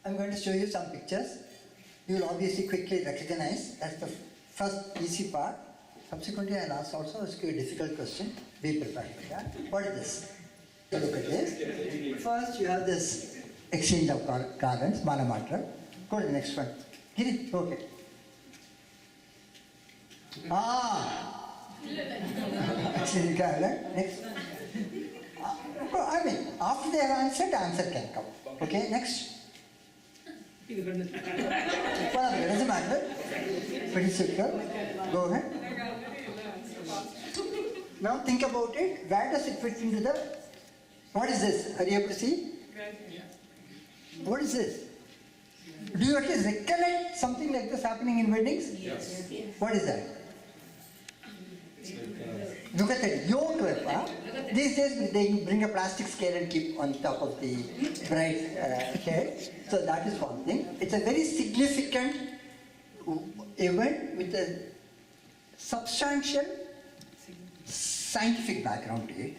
I'm going to show you some pictures. You will obviously quickly recognize. That's the first easy part. Subsequently, I'll ask also a difficult question. Be prepared for that. What is this? So look at this. First, you have this exchange of garlands, manamatra. Go to the next one. Giri, okay. Exchange garland. Next. I mean, after they have answered, the answer can come. Okay, next. Whatever, it doesn't matter. Pretty simple. Go ahead. Now think about it. Where does it fit into the... What is this? Are you able to see? What is this? Do you at least recollect something like this happening in weddings? Yes. What is that? Look at that. Yoke whip. These days they bring a plastic scale and keep on top of the bride's head. So that is one thing. It's a very significant event with a substantial scientific background to it.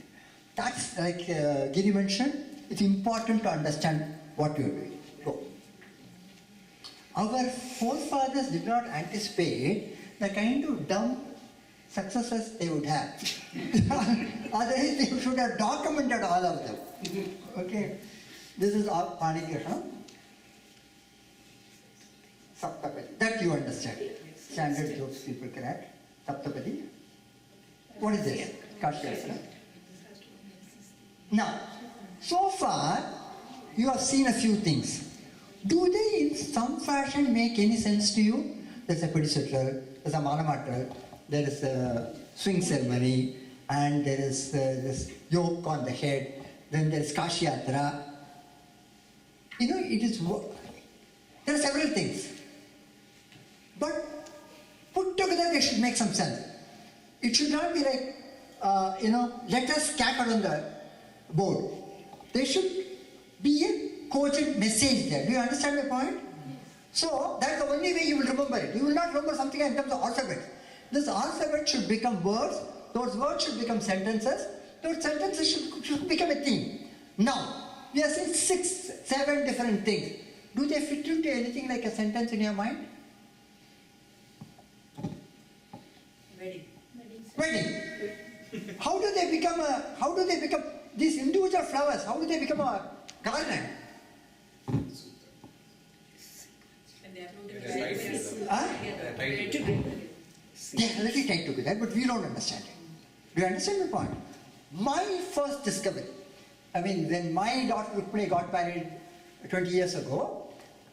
That's like Giri mentioned, it's important to understand what you're doing. Go. Our forefathers did not anticipate the kind of dumb successes they would have. Otherwise, they should have documented all of them. Okay. This is our Panigraham. Saptapadi. That you understand. Standard jokes people correct. Saptapadi. What is this? Kavya. Now, so far, you have seen a few things. Do they in some fashion make any sense to you? There's a Parishad, there's a Manamatra, there is a swing ceremony, and there is this yoke on the head, then there is Kashiyatra. You know, it is, there are several things. But put together, they should make some sense. It should not be like, letters scattered on the board. There should be a cogent message there. Do you understand my point? So, that's the only way you will remember it. You will not remember something in terms of alphabet. This alphabet should become words. Those words should become sentences. Those sentences should become a theme. Now, we are seeing 6, 7 different things. Do they fit into anything like a sentence in your mind? Wedding. How do they become these individual flowers? How do they become a garland? They are really tied together, but we don't understand it. Do you understand my point? My first discovery, when my daughter Rukmini got married 20 years ago,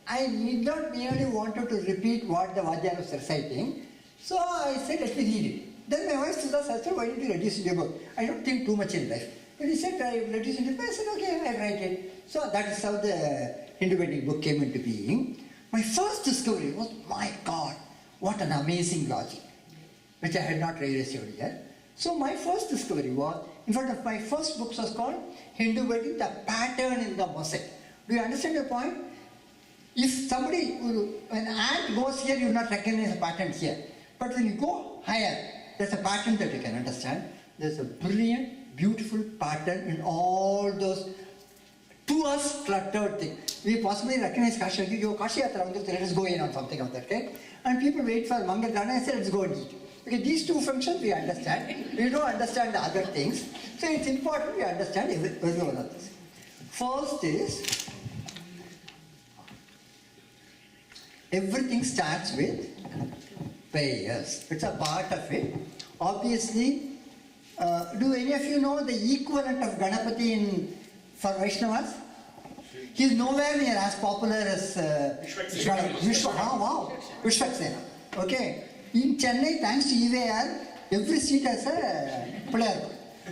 I did not merely wanted to repeat what the Vadyar was reciting, so I said, let me read it. Then my wife said, why did you reduce your book? I don't think too much in life. When he said, I reduce into book, I said, okay, I'll write it. So that is how the Hindu wedding book came into being. My first discovery was, my God, what an amazing logic, which I had not realized earlier. So my first discovery was, in fact, my first book was called Hindu Wedding, the Pattern in the Mosaic. Do you understand the point? If somebody, when an ant goes here, you will not recognize a pattern here. But when you go higher, there's a pattern that you can understand. There's a brilliant, beautiful pattern in all those, to us, cluttered things. We possibly recognize Kashiyatra, let us go in on something of that kind. And people wait for Mangal Dana and say, let's go and eat. Okay, these two functions we understand. We don't understand the other things. So it's important we understand every one of this. First is, everything starts with prayers. It's a part of it. Obviously, do any of you know the equivalent of Ganapati for Vaishnavas? He's nowhere near as popular as Vishwa. Oh, wow. Vishwaksena. Okay. In Chennai, thanks to EVR, every seat has a player.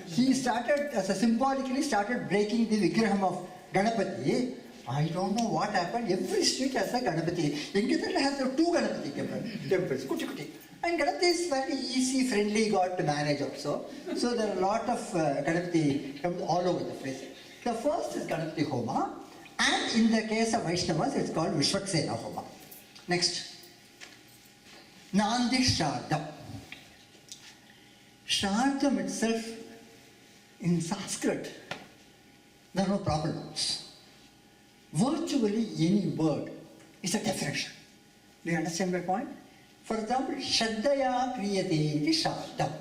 He started, symbolically started breaking the Vigraham of Ganapati. I don't know what happened. Every street has a Ganapati. Yankithala has 2 Ganapati temples. Kuti. And Ganapati is very easy, friendly god to manage also. So there are a lot of Ganapati all over the place. The first is Ganapati Homa. And in the case of Vaishnavas, it's called Vishwaksena Homa. Next. Nandi Shardam. Shardam itself, in Sanskrit, there are no proper nouns. virtually any word is a definition. Do you understand my point? For example, Shraddhaya Kriyate iti Shraddham.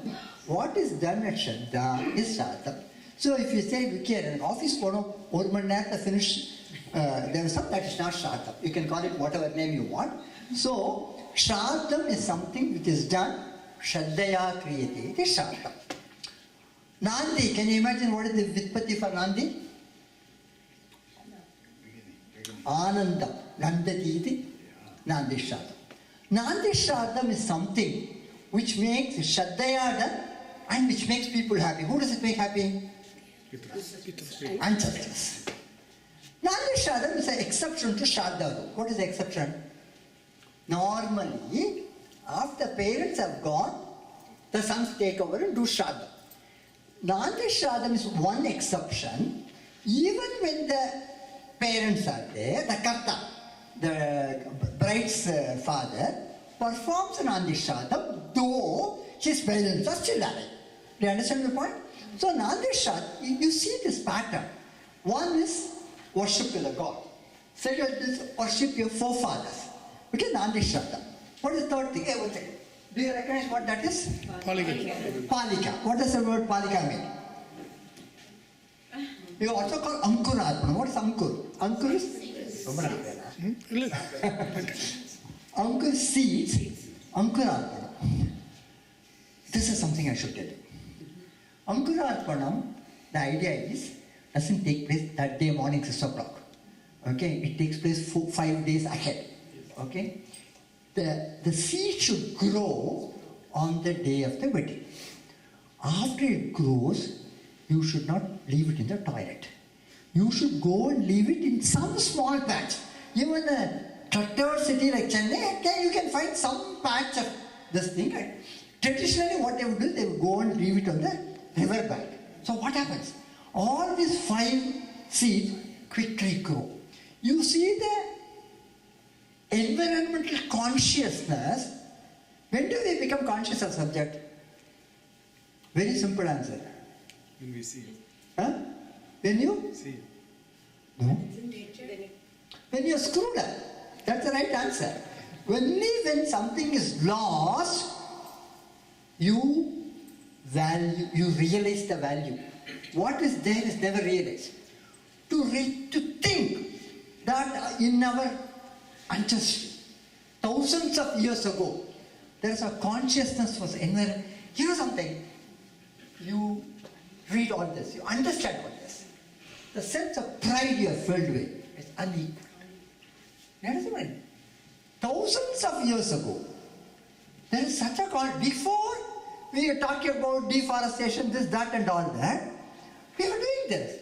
What is done at Shraddha is Shraddham. So if you say, look here, in an office phono, 1 mani நேரத்துல finish, there is something that is not Shraddham. You can call it whatever name you want. So, Shraddham is something which is done, Shraddhaya Kriyate iti Shraddham. Nandi, can you imagine what is the Vitpati for Nandi? Anandam. Nandati iti Nandi Shraddham. Nandi Shraddham is something which makes Shraddhaya done and which makes people happy. Who does it make happy? Ancestors. Nandi Shraddham is an exception to Shraddha. What is the exception? Normally, after parents have gone, the sons take over and do Shraddha. Nandi Shraddham is one exception. Even when the parents are there, the Karta, the bride's father, performs an Nandi Shraddham, though his parents are still alive. Do you understand the point? So Nandi Shraddham, you see this pattern. One is worship to the god. Second is worship your forefathers. Which is Nandi Shraddham. What is the third thing? Hey, one second. Do you recognize what that is? Palika. Palika. What does the word Palika mean? You also call Ankurarpana. What is Ankur? Ankur is? Ankur seeds. Ankurarpana. This is something I should tell you. Ankurarpana, the idea is, doesn't take place that day morning 6 o'clock. Okay? It takes place 5 days ahead. Okay? The seed should grow on the day of the wedding. After it grows, you should not leave it in the toilet. You should go and leave it in some small patch. Even a cluttered city like Chennai, you can find some patch of this thing. Right? Traditionally, what they would do, they would go and leave it on the river bank. So what happens? All these 5 seeds quickly grow. You see the environmental consciousness. When do we become conscious of subject? Very simple answer. When we see. Huh? When you? See. No. When you're screwed up. That's the right answer. Only when something is lost, you realize the value. What is there is never realized. To think that in our ancestry, thousands of years ago, there is a consciousness was environment. You know something? You read all this, you understand all this. The sense of pride you are filled with is unequal. You understand? Thousands of years ago, there is such a before we are talking about deforestation, this, that, and all that, we are doing this.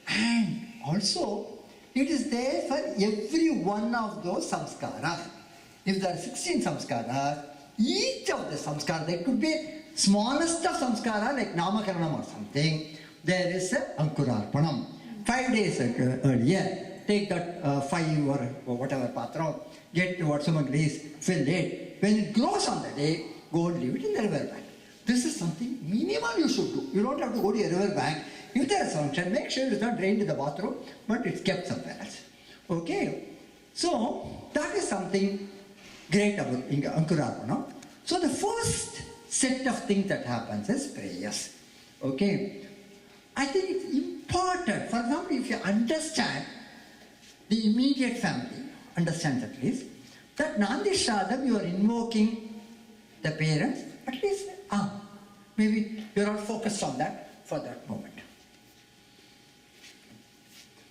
And also, it is there for every one of those samskaras. If there are 16 samskaras, each of the samskaras, there could be smallest of samskara like Namakaranam or something, there is a Ankurarpanam. 5 days earlier, take that 5 or whatever patra, get whatsoever grace, fill it. When it grows on the day, go and leave it in the river bank. This is something minimal you should do. You don't have to go to a river bank. If there is function, make sure it is not drained to the bathroom, but it's kept somewhere else. Okay? So, that is something great about Ankurarpana. So, the first set of things that happens is prayers. Okay? I think it's important. For example, if you understand the immediate family, understand at least, that Nandi Shraddham you are invoking the parents, at least, maybe you are not focused on that for that moment.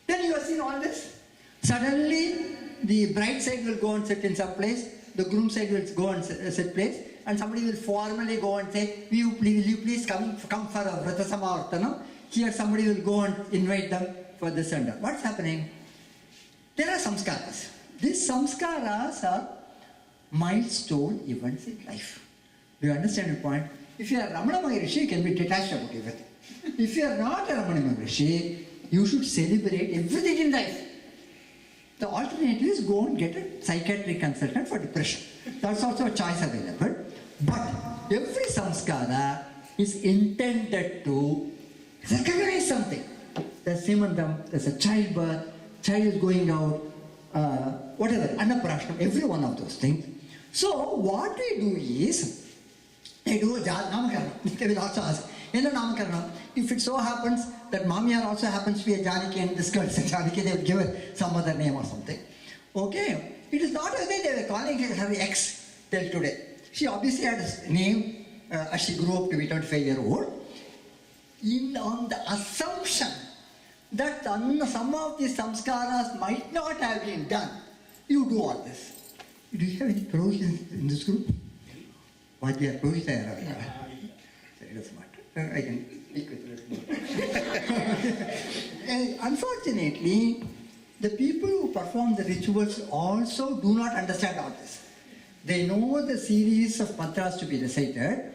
Then you have seen all this. Suddenly, the bride side will go and sit in some place, the groom side will go and sit place, and somebody will formally go and say, will you please come for a Vrata Samavartana? Here somebody will go and invite them for this and that. What's happening? There are samskaras. These samskaras are milestone events in life. Do you understand the point? If you are Ramana Maharishi, you can be detached about everything. If you are not a Ramana Maharishi, you should celebrate everything in life. The alternative is go and get a psychiatric consultant for depression. That's also a choice available. But every samskara is intended to recognize something. There's simandam, there's a childbirth, child is going out, whatever, annaprashanam, every one of those things. So what we do is, they do namakarana. They will also ask, namakarana. If it so happens that Mamiyar also happens to be a Janaki and this girl is a Janaki, they will give her some other name or something. Okay? It is not as if they were calling her ex till today. She obviously had a name as she grew up to be 25-year-old. On the assumption that some of these samskaras might not have been done, you do all this. Do you have any provisions in this group? What they are provisions? It doesn't matter. I can speak with it. Unfortunately, the people who perform the rituals also do not understand all this. They know the series of mantras to be recited.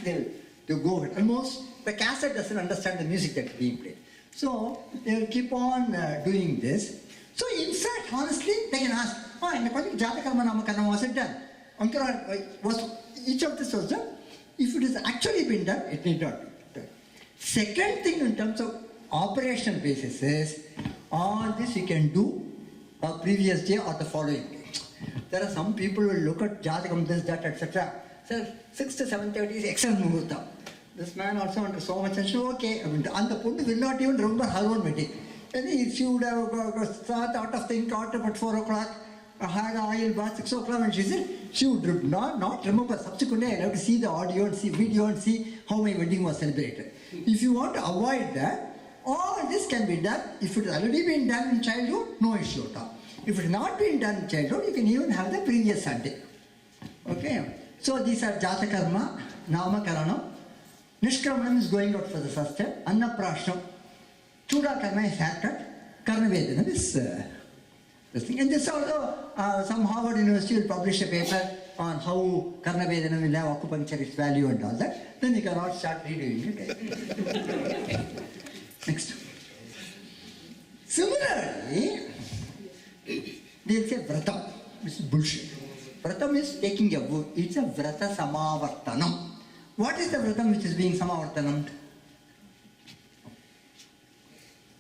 They'll go with almost. The cassette doesn't understand the music that's being played. So they'll keep on doing this. So in fact, honestly, they can ask, in the Pali Jatakarma Namakarma, was it done? Was each of this was done? If it has actually been done, it need not be done. Second thing in terms of operational basis is, all this you can do previous day or the following day. There are some people who look at Jatakam, this, that, etc. Sir, 6 to 7:30 is excellent muhurta. This man also under so much attention, okay. And the Pundu will not even remember her own wedding. And she would have thought out of think out about 4 o'clock, had an oil bath, 6 o'clock, and she said, she would not remember. Subsequently, I have to see the audio and see video and see how my wedding was celebrated. If you want to avoid that, all this can be done. If it has already been done in childhood, no issue at all. If it has not been done in childhood, you can even have the previous Sunday. Okay? So these are Jatakarma, Namakaranam. Nishkramanam is going out for the first step. Annaprashanam. Chudakarma is haircut. Karnavedanam is this thing. And this also, some Harvard University will publish a paper on how Karnavedanam will have acupuncture, its value and all that. Then you can all start redoing it. Next. Similarly, they'll say vratam. This is bullshit. Vratam is taking a vow. It's a vrata samavartanam. What is the vratam which is being samavartanam?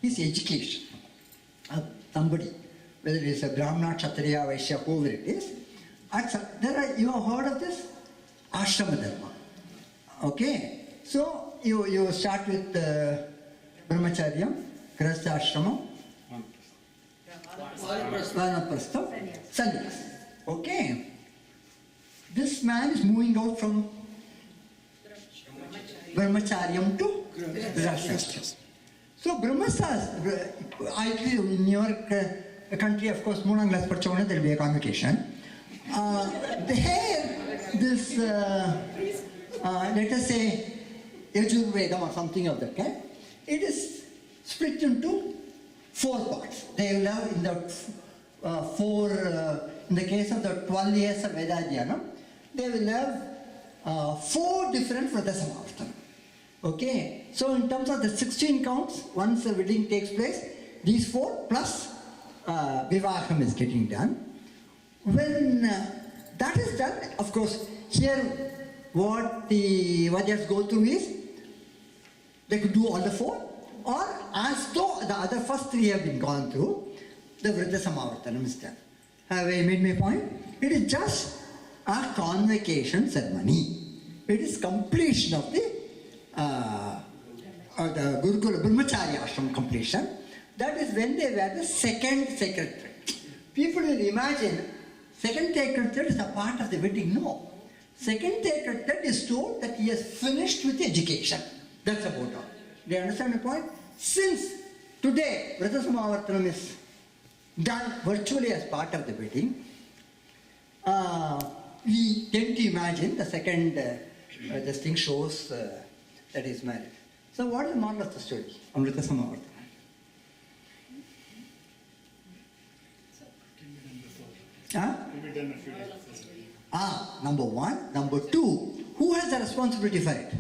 It's education. Somebody, whether it is a Brahmana, Kshatriya, Vaishya, whoever it is, you have heard of this? Ashrama Dharma. Okay? So, you start with Brahmacharyam, Grahastha Ashramam, Vanaprastham, Sannyas. Okay? This man is moving out from Brahmacharyam to Grahastha. So Brahmastas, in your country, of course, Moonang class Pachona, there will be a convocation. There, this, let us say, Yajurvedam or something of that kind, it is split into 4 parts. They will have in the in the case of the 12 years of Vedadhyanam, they will have 4 different Vrata Samavartanam. Okay, so in terms of the 16 counts, once the wedding takes place, these 4 plus Vivaham is getting done. When that is done, of course, here what they have to go through is, they could do all the 4, or as though the other first 3 have been gone through, the Vrata Samavartanam is done. Have I made my point? It is just a convocation ceremony. It is completion of the Gurukula Brahmacharya Ashram completion. That is when they were the second sacred thread. People will imagine second sacred thread is a part of the wedding. No. Second sacred thread is told that he has finished with education. That's about all. Do you understand the point? Since today Vrata Samavartanam is done virtually as part of the wedding, we tend to imagine the second this thing shows that he is married. So what is the moral of the story on Vrata Samavartanam? Number 1. Number 2, who has the responsibility for it?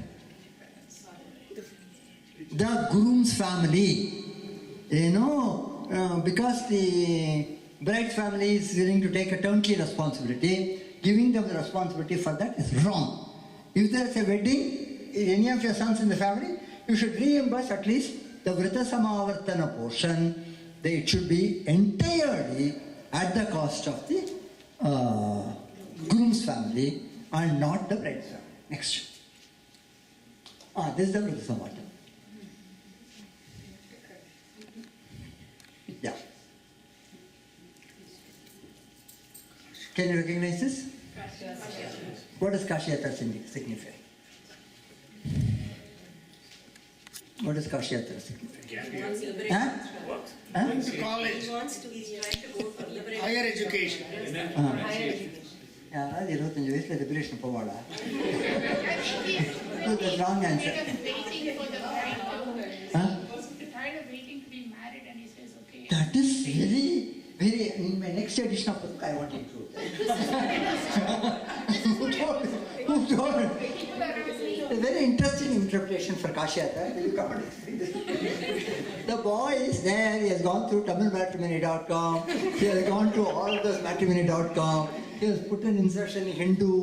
The groom's family. You know, because the bride's family is willing to take a turnkey responsibility, giving them the responsibility for that is wrong. If there is a wedding, any of your sons in the family, you should reimburse at least the Vrata Samavartana portion it should be entirely at the cost of the groom's family and not the bride's family. Next. This is the Vranimahe. Yeah. Can you recognize this? What does Kashyatra signify? What does Kashyatra signify? Going to college. He wants to, he's trying to go for liberation. Higher education. Yeah, 25 வயசுல liberation போவாளா? That's the wrong answer. Waiting for the bride. Tired of waiting to be married, and he says, okay. That is very, in my next edition of the book, I want to include that. Who told? A very interesting interpretation for Kashyatra. Will you come and explain this? The boy is there, he has gone through TamilMatrimony.com, he has gone to all those matrimony.com, he has put an insertion in Hindu,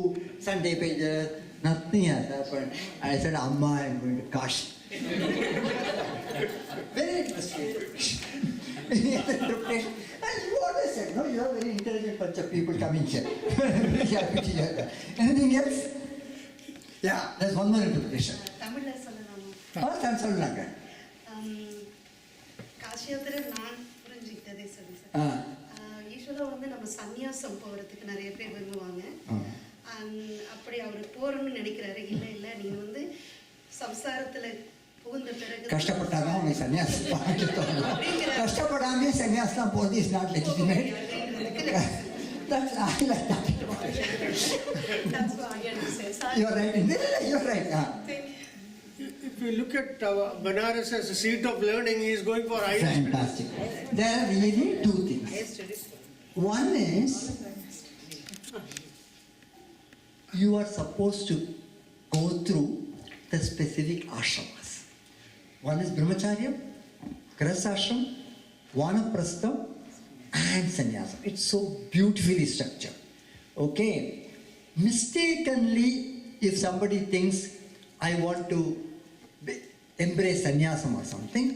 Sunday pages, nothing has happened. I said, Amma, I am going to Kashi. Very interesting interpretation. And you always said, no, you are a very intelligent bunch of people coming here. Very happy to hear that. Anything else? Yeah, there's one more interpretation. தமிழ்ல சொல்லலாமா? நான் சொல்லலாங்க. காஷ்யத்துல நான் புரிஞ்சுக்கிட்டதே சொல்லி sir. யூஸ்வலாக வந்து நம்ம சந்நியாசம் போகிறதுக்கு நிறைய பேர் விரும்புவாங்க. அப்படி அவர் போறோம்னு நினைக்கிறாரு. இல்லை நீங்கள் வந்து சம்சாரத்தில் புகுந்த பிறகு கஷ்டப்பட்டாதான் உனக்கு சன்னியாசம் கஷ்டப்படாமே சன்னியாசம் போகிறது is not legitimate. That's I like that. That's what I understand. You're right. You're right. If you look at Banaras as a seat of learning, he is going for higher. Fantastic. There are really two things. One is you are supposed to go through the specific ashramas. One is Brahmacharya, Grahasthashram, Vanaprastham, and sannyasam. It's so beautifully structured. Okay. Mistakenly, if somebody thinks I want to embrace sannyasam or something,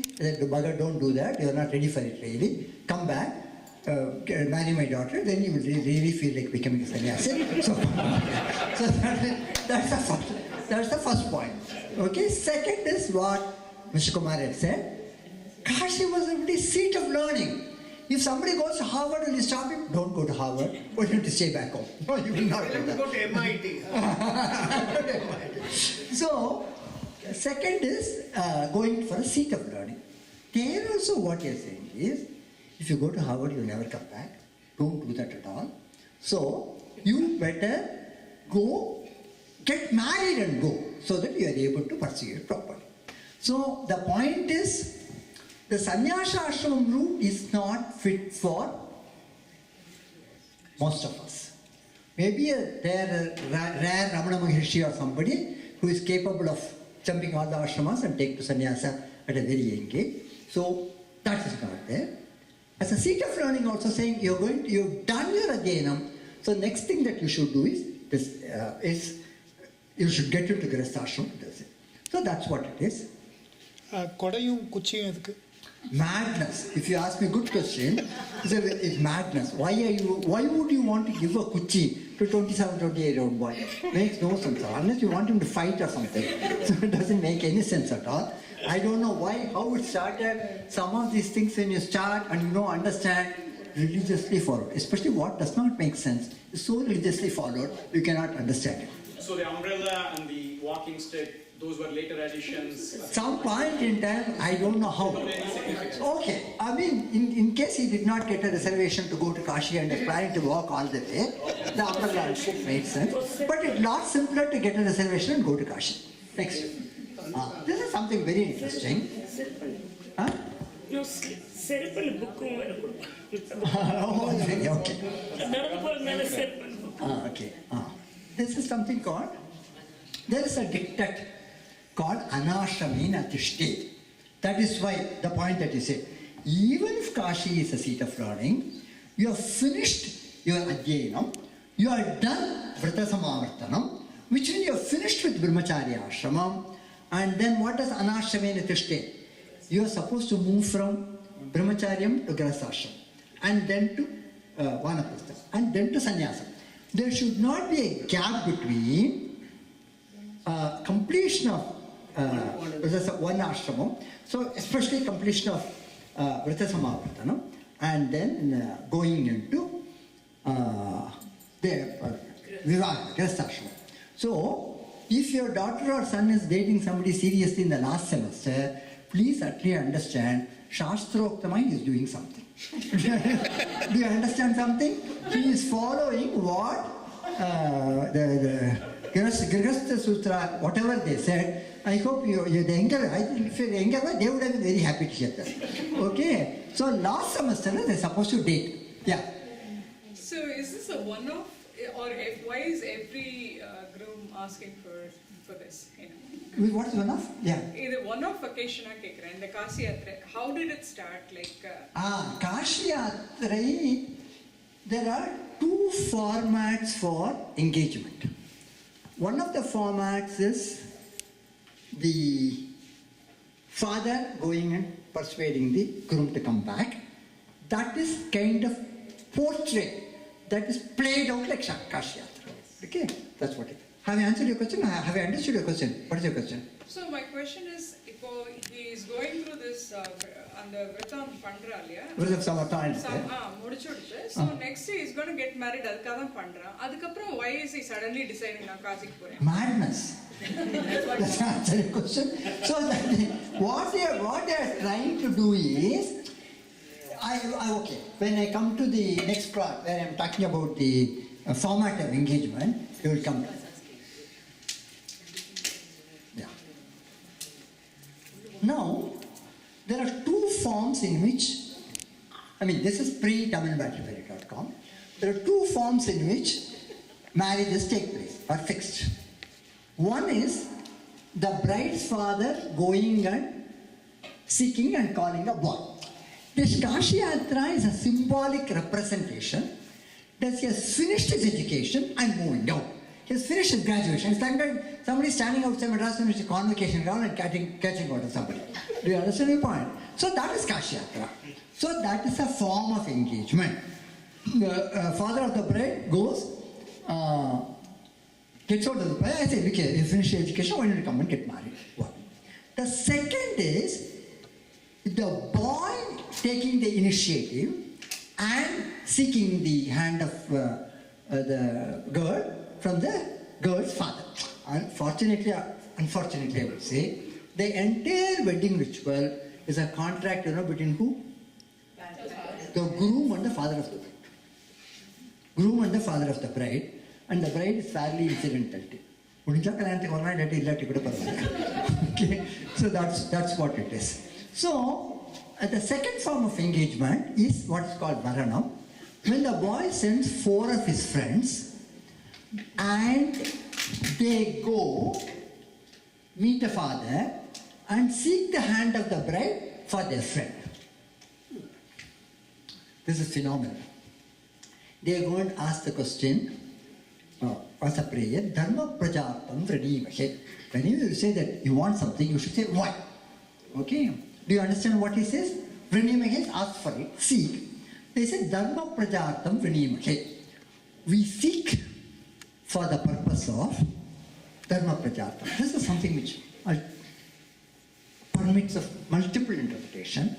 Bhagat, don't do that. You are not ready for it really. Come back, marry my daughter, then you will really feel like becoming a sannyasi. So that's the first point. Okay. Second is what Mr. Kumar had said. Kashi was a really seat of learning. If somebody goes to Harvard, will you stop him? Don't go to Harvard. Why don't you stay back home? No, you will not Let him go to MIT. So, second is going for a seat of learning. There also what you're saying is, if you go to Harvard, you'll never come back. Don't do that at all. So, you better go, get married and go, so that you are able to pursue it properly. So, the point is, the sannyasa ashram route is not fit for most of us. Maybe there rare Ramana Maharshi or somebody who is capable of jumping all the ashramas and take to sannyasa at a very young age. So that is not there. As a seat of learning, also saying you've done your adhyanam. So next thing that you should do is you should get into Grahasthashram. So that's what it is. கொடையும் குச்சியும் எதுக்கு? Madness. If you ask me a good question, it's madness. Why would you want to give a kuchi to 27, 28-year-old boy? Makes no sense. Unless you want him to fight or something. So it doesn't make any sense at all. I don't know how it started. Some of these things when you start and you don't understand, religiously followed. Especially what does not make sense is so religiously followed, you cannot understand it. So the umbrella and the walking stick, those were later additions. Some point in time, I don't know how. Okay, I mean, in case he did not get a reservation to go to Kashi and is planning to walk all the way, the umbrella made sense. But it's a lot simpler to get a reservation and go to Kashi. Next. This is something very interesting. Huh? No, cerebral book. Okay. Okay. This is something called, there is a diktat called anashamena tishti. That is why the point that you said, even if Kashi is a seat of learning, you have finished your adhyanam, you are done vrata samavartanam, which means you have finished with brahmacharya ashramam, and then what does anashamena tishti? You are supposed to move from brahmacharyam to grihasthashram, and then to vanaprastha, and then to sannyasam. There should not be a gap between completion of one ashramam, so especially completion of vrata samavartanam, and then going into the vivaha, grihasthashram. So, if your daughter or son is dating somebody seriously in the last semester, please at least understand Shastroktamai is doing something. Do you understand something? He is following what the Grihastha Sutra, whatever they said. I hope you're the younger, I think if you're the younger, they would have been very happy to hear that. Okay? So last semester, they're supposed to date. Yeah. So is this a one-off, or why is every groom asking for this? You know? What is one-off? Yeah. This one-off occasion I கேக்குறேன் இந்த காசி யாத்திரை. How did it start? Like Kashi Yatrai, there are two formats for engagement. One of the formats is the father going and persuading the groom to come back. That is kind of portrait. That is played out like Kashi Yatra. Okay? That's what it is. Have I answered your question? Have I understood your question? What is your question? So my question is, he is going through this and the Vritam Pandra, Vritam Samathan. So next day he's going to get married, adukadam Pandra. Adukapram, why is he suddenly deciding na Kasi Pore? Madness. That's the answer your question. So what they are trying to do is, okay, when I come to the next part where I'm talking about the format of engagement, you will come to. Yeah. Now, there are two forms in which, this is pre-tamilmatrimony.com. There are two forms in which marriages take place, are fixed. One is the bride's father going and seeking and calling a boy. This Kashi Yatra is a symbolic representation that he has finished his education and moving down. He has finished his graduation. It's like somebody standing outside Madras University convocation ground and catching out of somebody. Do you understand your point? So that is Kashi Yatra. So that is a form of engagement. The father of the bride goes, gets out of the bride. I say, okay, you finish your education, why don't you come and get married? One. The second is the boy taking the initiative and seeking the hand of the girl from the girl's father. Unfortunately, I would say, the entire wedding ritual is a contract, between who? The groom and the father of the bride. Groom and the father of the bride, and the bride is fairly incidental. Okay, so that's what it is. So, the second form of engagement is what is called Varanam. When the boy sends 4 of his friends and they go meet the father and seek the hand of the bride for their friend. This is phenomenal. They are going to ask the question, as a prayer, Dharma prajaartham vranimahe. Whenever you say that you want something, you should say why. Okay? Do you understand what he says? Vranimahe, ask for it, seek. They say Dharma prajaartham vranimahe. We seek for the purpose of Dharma prajaartham. This is something which permits of multiple interpretation.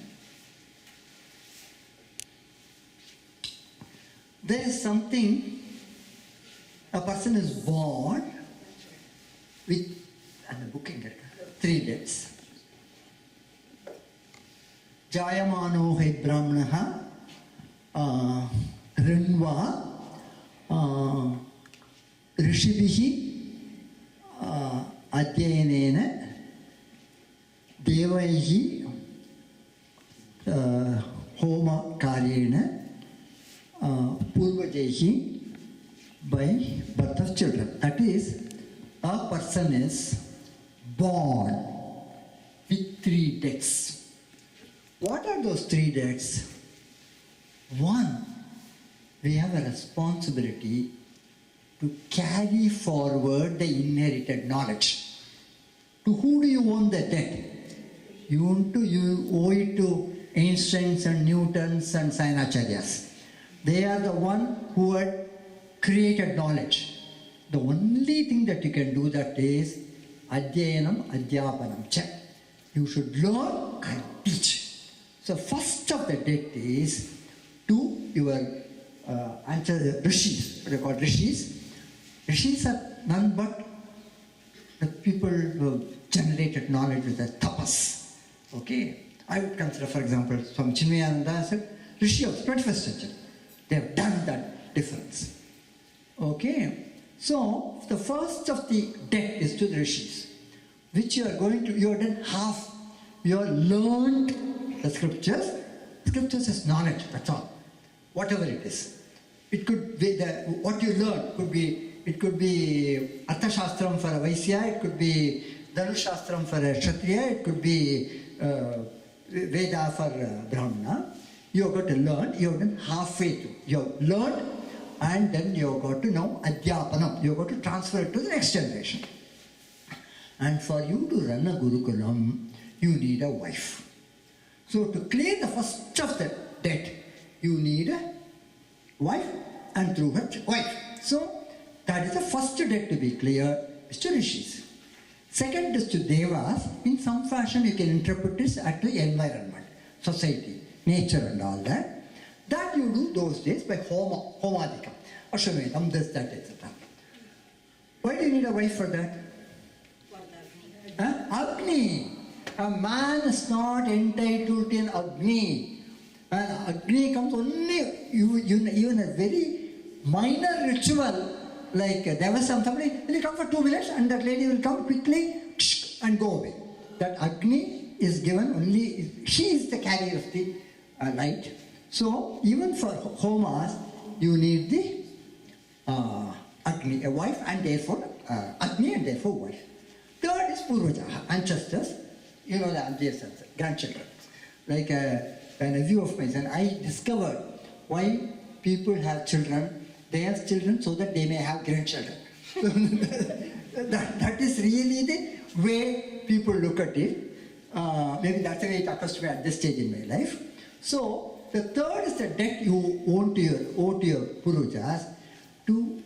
There is something, a person is born with, and the booking 3 dates. Jayamano hai brahmanaha rinva rishibihi adhyayanena devaihi homa karyena purvajehi by birth of children. That is, a person is born with 3 debts. What are those 3 debts? One, we have a responsibility to carry forward the inherited knowledge. To who do you owe the debt? You owe it to Einsteins and Newtons and Sainacharyas. They are the one who had created knowledge. The only thing that you can do that is Adhyayanam Adhyapanam cha. You should learn and teach. So first of the debt is to your rishis. What are called rishis? Rishis are none but the people who generated knowledge with the tapas. Okay? I would consider, for example, Swami Chinmayananda said, Rishi of the 21st century. They have done that difference. Okay? So, the first of the debt is to the Rishis, which you are going to, you have done half, you have learned the scriptures. Scriptures is knowledge, that's all. Whatever it is. It could be, what you learn could be, it could be Artha Shastram for a Vaisya, it could be Dhanush Shastram for a Kshatriya, it could be Veda for Brahmana. You have got to learn, you have done halfway through. You have learned and then you have got to know Adhyapanam. You have got to transfer it to the next generation. And for you to run a Gurukulam, you need a wife. So to clear the first of the debt, you need a wife and through her wife. So that is the first debt to be cleared, is to Rishis. Second is to Devas. In some fashion you can interpret this as the environment, society, nature and all that. That you do those days by homadikam, ashwamedham, this, that, etc. Why do you need a wife for that? Agni. A man is not entitled to an Agni. And Agni comes only, even a very minor ritual, like there was somebody will come for 2 minutes and that lady will come quickly and go away. That Agni is given only, she is the carrier of the light. So even for homas, you need the Agni, a wife, and therefore Agni and therefore wife. Third is Purvajaha, ancestors, you know the ancestors, grandchildren. Like a nephew of mine, and I discovered why people have children. They have children so that they may have grandchildren. that is really the way people look at it. Maybe that's the way it occurs to me at this stage in my life. So the third is the debt you owe to your Purujas. To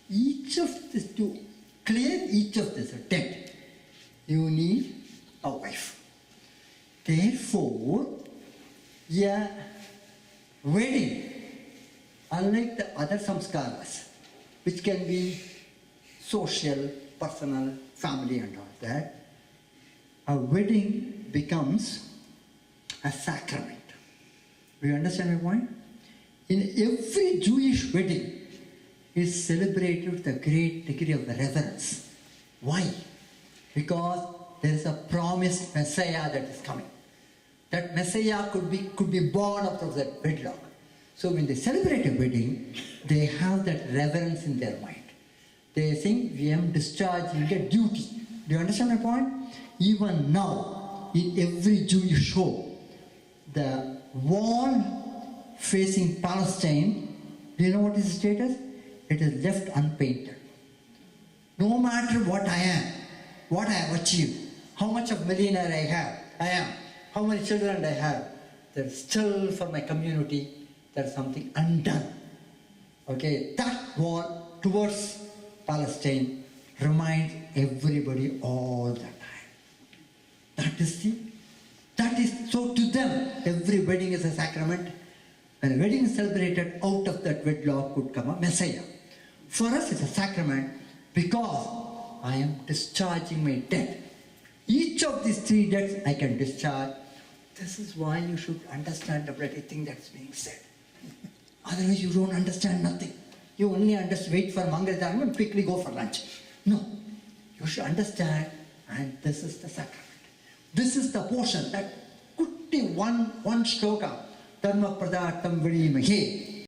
each of this, to clear each of this debt, you need a wife. Therefore, a wedding, unlike the other samskaras, which can be social, personal, family and all that, a wedding becomes a sacrament. Do you understand my point? In every Jewish wedding is celebrated with a great degree of reverence. Why? Because there is a promised Messiah that is coming. That Messiah could be born out of that wedlock. So when they celebrate a wedding, they have that reverence in their mind. They think, we am discharging a duty. Do you understand my point? Even now, in every Jewish home, the wall facing Palestine, do you know what is the status? It is left unpainted. No matter what I am, what I have achieved, how much of millionaire I am, how many children I have, there is still for my community, there is something undone. Okay, that wall towards Palestine reminds everybody all the time. That is, so to them, every wedding is a sacrament. When a wedding is celebrated, out of that wedlock could come a Messiah. For us, it's a sacrament because I am discharging my debt. Each of these 3 debts I can discharge. This is why you should understand everything that's being said. Otherwise, you don't understand nothing. You only wait for Mangaladharma and quickly go for lunch. No. You should understand, and this is the sacrament. This is the portion that could be one shloka. Dharma prajaartham vranimahe.